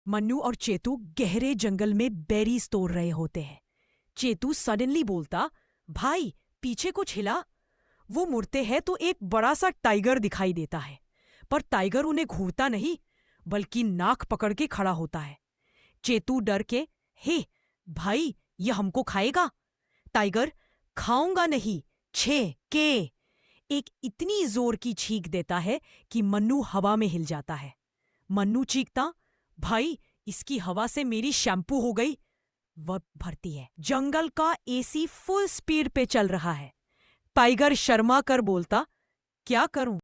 मन्नू और चेतू गहरे जंगल में बेरीज तोड़ रहे होते हैं। चेतू सडनली बोलता, भाई पीछे कुछ हिला। वो मुड़ते हैं तो एक बड़ा सा टाइगर दिखाई देता है, पर टाइगर उन्हें घूरता नहीं बल्कि नाक पकड़ के खड़ा होता है। चेतू डर के, हे भाई ये हमको खाएगा। टाइगर, खाऊंगा नहीं, छे के एक इतनी जोर की छींक देता है कि मन्नू हवा में हिल जाता है। मन्नू चीखता, भाई इसकी हवा से मेरी शैम्पू हो गई। वह भरती है। जंगल का एसी फुल स्पीड पे चल रहा है। टाइगर शर्मा कर बोलता, क्या करूं,